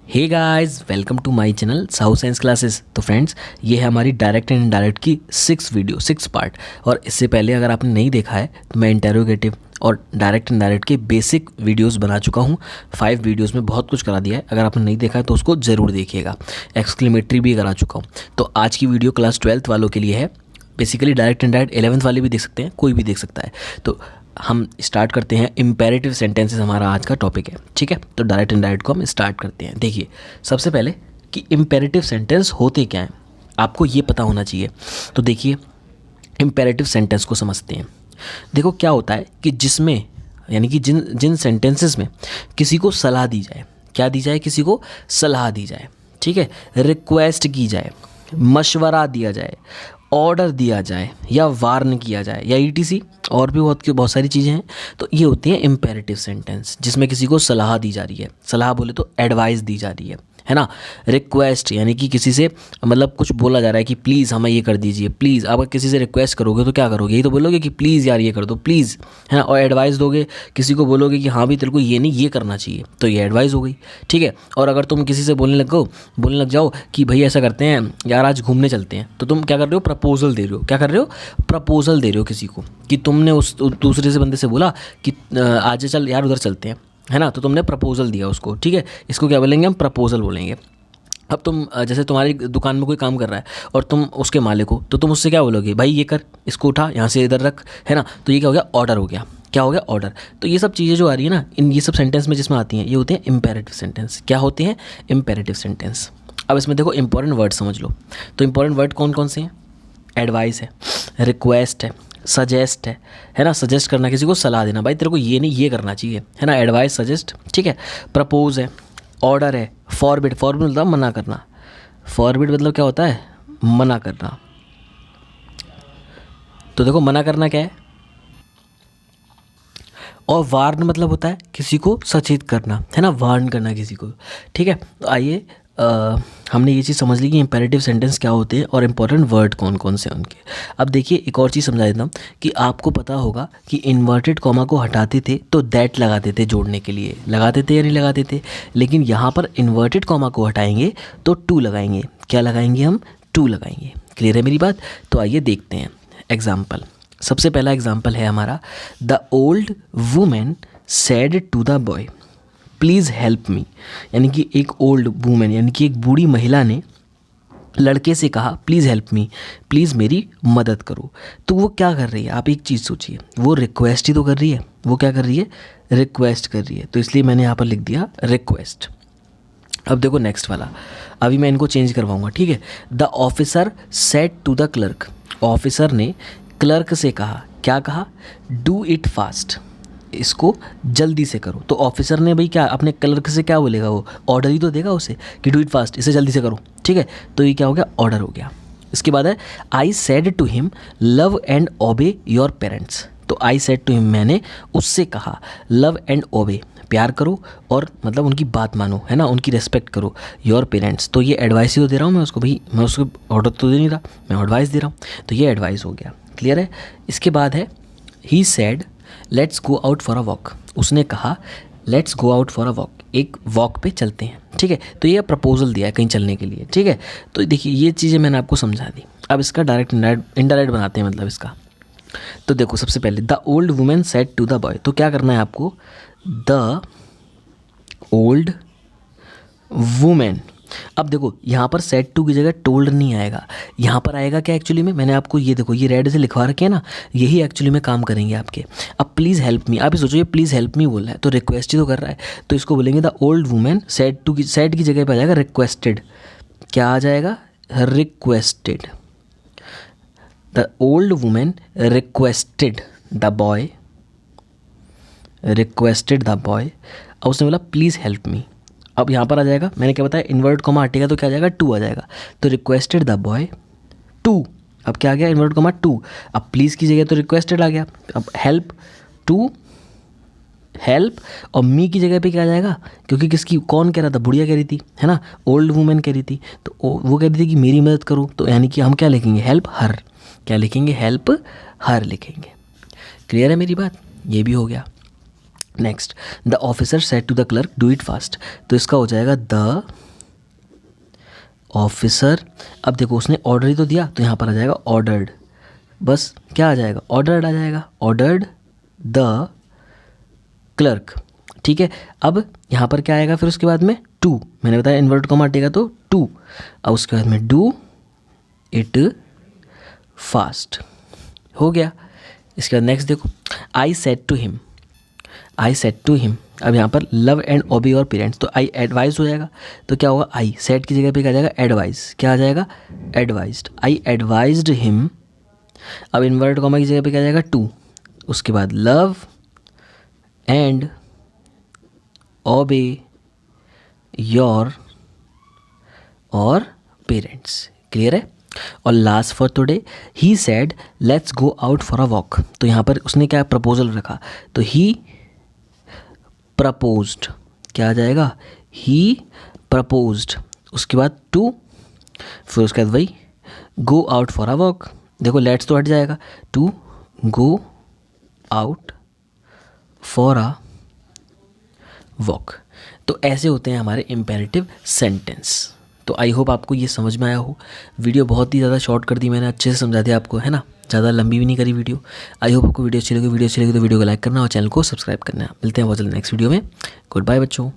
Hey guys, welcome to my channel South Science classes. तो friends, ये है हमारी डायरेक्ट एंड इनडायरेक्ट की 6 पार्ट। और इससे पहले अगर आपने नहीं देखा है तो मैं इंटेरोगेटिव और डायरेक्ट एंड डायरेक्ट के बेसिक वीडियोस बना चुका हूँ। 5 वीडियोस में बहुत कुछ करा दिया है। अगर आपने नहीं देखा है तो उसको ज़रूर देखिएगा। एक्सक्लेमेटरी भी करा चुका हूँ। तो आज की वीडियो क्लास 12th वालों के लिए है। Basically direct and direct 11th वाले भी देख सकते हैं, कोई भी देख सकता है। तो हम स्टार्ट करते हैं। इम्पेरेटिव सेंटेंसेस हमारा आज का टॉपिक है, ठीक है। तो डायरेक्ट एंड डायरेक्ट को हम स्टार्ट करते हैं। देखिए, सबसे पहले कि इम्पेरेटिव सेंटेंस होते क्या हैं, आपको ये पता होना चाहिए। तो देखिए, इम्पेरेटिव सेंटेंस को समझते हैं। देखो क्या होता है कि जिसमें, यानी कि जिन सेंटेंसेस में किसी को सलाह दी जाए, क्या दी जाए, किसी को सलाह दी जाए, ठीक है, रिक्वेस्ट की जाए, मशवरा दिया जाए, ऑर्डर दिया जाए या वार्न किया जाए या ईटीसी और भी बहुत सारी चीज़ें हैं। तो ये होती हैं इम्पेरेटिव सेंटेंस, जिसमें किसी को सलाह दी जा रही है। सलाह बोले तो एडवाइस दी जा रही है ना। रिक्वेस्ट यानी कि किसी से मतलब कुछ बोला जा रहा है कि प्लीज़ हमें ये कर दीजिए, प्लीज़। आप किसी से रिक्वेस्ट करोगे तो क्या करोगे, यही तो बोलोगे कि प्लीज़ यार ये कर दो, प्लीज़, है ना। और एडवाइस दोगे, किसी को बोलोगे कि हाँ भी तेरे को ये नहीं ये करना चाहिए, तो ये एडवाइस हो गई, ठीक है। और अगर तुम किसी से बोलने लग जाओ कि भाई ऐसा करते हैं यार, आज घूमने चलते हैं, तो तुम क्या कर रहे हो, प्रपोजल दे रहे हो। क्या कर रहे हो, प्रपोजल दे रहे हो किसी को, कि तुमने उस दूसरे से बंदे से बोला कि आज चल यार उधर चलते हैं, है ना। तो तुमने प्रपोजल दिया उसको, ठीक है। इसको क्या बोलेंगे हम, प्रपोजल बोलेंगे। अब तुम जैसे तुम्हारी दुकान में कोई काम कर रहा है और तुम उसके मालिक हो, तो तुम उससे क्या बोलोगे, भाई ये कर, इसको उठा, यहाँ से इधर रख, है ना। तो ये क्या हो गया, ऑर्डर हो गया। क्या हो गया, ऑर्डर। तो ये सब चीज़ें जो आ रही है ना, ये सब सेंटेंस में जिसमें आती हैं, ये होते हैं इम्पेरेटिव सेंटेंस। क्या होते हैं, इम्पेरेटिव सेंटेंस। अब इसमें देखो इंपॉर्टेंट वर्ड समझ लो। तो इंपॉर्टेंट वर्ड कौन कौन से हैं, एडवाइस है, रिक्वेस्ट है ना। सजेस्ट करना, किसी को सलाह देना, भाई तेरे को ये नहीं ये करना चाहिए, है ना। एडवाइस, सजेस्ट, ठीक है। प्रपोज है, ऑर्डर है, फॉरबिड मतलब मना करना। फॉरबिड मतलब क्या होता है, मना करना। तो देखो मना करना क्या है। और वार्न मतलब होता है किसी को सचेत करना, है ना, वार्न करना किसी को, ठीक है। तो आइए, हमने ये चीज़ समझ ली कि इंपेरेटिव सेंटेंस क्या होते हैं और इम्पॉर्टेंट वर्ड कौन कौन से उनके। अब देखिए, एक और चीज़ समझा देता हूँ कि आपको पता होगा कि इन्वर्टेड कॉमा को हटाते थे तो दैट लगाते थे, जोड़ने के लिए लगाते थे या नहीं लगाते थे। लेकिन यहाँ पर इन्वर्टेड कॉमा को हटाएंगे तो टू लगाएंगे। क्या लगाएंगे हम, टू लगाएंगे। क्लियर है मेरी बात। तो आइए देखते हैं एग्जाम्पल। सबसे पहला एग्जाम्पल है हमारा, the old women said to the boy please help me. यानी कि एक ओल्ड वूमेन, यानी कि एक बूढ़ी महिला ने लड़के से कहा प्लीज़ हेल्प मी, प्लीज़ मेरी मदद करो। तो वो क्या कर रही है, आप एक चीज़ सोचिए, वो रिक्वेस्ट ही तो कर रही है। वो क्या कर रही है, रिक्वेस्ट कर रही है। तो इसलिए मैंने यहाँ पर लिख दिया रिक्वेस्ट। अब देखो नेक्स्ट वाला, अभी मैं इनको चेंज करवाऊँगा, ठीक है। The officer said to the clerk. Officer ने क्लर्क से कहा, क्या कहा, डू इट फास्ट, इसको जल्दी से करो। तो ऑफिसर ने भाई क्या अपने क्लर्क से क्या बोलेगा, वो ऑर्डर ही तो देगा उसे कि डू इट फास्ट, इसे जल्दी से करो, ठीक है। तो ये क्या हो गया, ऑर्डर हो गया। इसके बाद है, I said to him love and obey your parents. तो आई सेड टू हिम, मैंने उससे कहा, लव एंड ओबे, प्यार करो और मतलब उनकी बात मानो, है ना, उनकी रेस्पेक्ट करो, योर पेरेंट्स। तो ये एडवाइस ही तो दे रहा हूँ मैं उसको, भाई मैं उसको ऑर्डर तो दे नहीं रहा, मैं एडवाइस दे रहा हूँ। तो ये एडवाइस हो गया। क्लियर है। इसके बाद है, he said let's go out for a walk. उसने कहा let's go out for a walk, एक वॉक पे चलते हैं, ठीक है। तो ये प्रपोजल दिया है कहीं चलने के लिए, ठीक है। तो देखिए, ये चीज़ें मैंने आपको समझा दी। अब इसका डायरेक्ट इनडायरेक्ट बनाते हैं, मतलब इसका। तो देखो, सबसे पहले the old women said to the boy. तो क्या करना है आपको, द ओल्ड वुमेन। अब देखो, यहाँ पर सेड टू की जगह टोल्ड नहीं आएगा, यहाँ पर आएगा क्या एक्चुअली में, मैंने आपको ये देखो ये रेड से लिखवा रखे हैं ना, यही एक्चुअली में काम करेंगे आपके। अब प्लीज़ हेल्प मी, आप ये सोचो, ये प्लीज़ हेल्प मी बोल रहा है तो रिक्वेस्ट ही तो कर रहा है। तो इसको बोलेंगे the old women said to की, सेड की जगह पर आ जाएगा रिक्वेस्टेड। क्या आ जाएगा, requested. The old woman requested the boy, requested the boy. अब उसने बोला प्लीज़ हेल्प मी। अब यहाँ पर आ जाएगा, मैंने क्या बताया, इन्वर्ट कॉमा हटेगा तो क्या आ जाएगा, टू आ जाएगा। तो रिक्वेस्टेड द बॉय टू, अब क्या आ गया, इन्वर्ट कॉमा टू। अब प्लीज़ की जगह तो रिक्वेस्टेड आ गया। अब हेल्प टू, हेल्प, और मी की जगह पे क्या आ जाएगा, क्योंकि किसकी, कौन कह रहा था, बुढ़िया कह रही थी, है ना, ओल्ड वुमेन कह रही थी। तो वो कह रही थी कि मेरी मदद करो, तो यानी कि हम क्या लिखेंगे, हेल्प हर। क्या लिखेंगे, हेल्प हर लिखेंगे। क्लियर है मेरी बात, ये भी हो गया। Next, the officer said to the clerk do it fast, तो इसका हो जाएगा द ऑफिसर। अब देखो उसने ऑर्डर ही तो दिया, तो यहाँ पर आ जाएगा ऑर्डर्ड, बस क्या आ जाएगा, ऑर्डर्ड आ जाएगा, ऑर्डर्ड द क्लर्क। ठीक है, अब यहाँ पर क्या आएगा फिर उसके बाद में, टू, मैंने बताया इन्वर्ट कॉमा हटेगा तो टू, अब उसके बाद में डू इट फास्ट, हो गया। इसके बाद नेक्स्ट देखो, I said to him, I said to him, अब यहाँ पर love and obey your parents, तो आई एडवाइज हो जाएगा, तो क्या होगा, आई सेड की जगह पे क्या आ जाएगा, एडवाइज, क्या आ जाएगा, एडवाइज्ड, आई एडवाइज्ड हिम। अब इन्वर्ट कॉमा की जगह पे क्या आ जाएगा, टू, उसके बाद लव एंड ओबे योर और पेरेंट्स, क्लियर है। और last for today, he said let's go out for a walk, तो यहाँ पर उसने क्या प्रपोजल रखा, तो ही प्रपोज्ड, क्या आ जाएगा, ही प्रपोज्ड, उसके बाद टू, फिर उसके बाद वही go out for a walk, देखो लेट्स तो हट जाएगा, to go out for a walk. तो ऐसे होते हैं हमारे इम्पेरेटिव सेंटेंस। तो आई होप आपको ये समझ में आया हो। वीडियो बहुत ही ज़्यादा शॉर्ट कर दी मैंने, अच्छे से समझा दिया आपको, है ना, ज़्यादा लंबी भी नहीं करी वीडियो। आई होप आपको वीडियो अच्छी लगी तो वीडियो को लाइक करना और चैनल को सब्सक्राइब करना। मिलते हैं बहुत जल्द नेक्स्ट वीडियो में। गुड बाय बच्चों।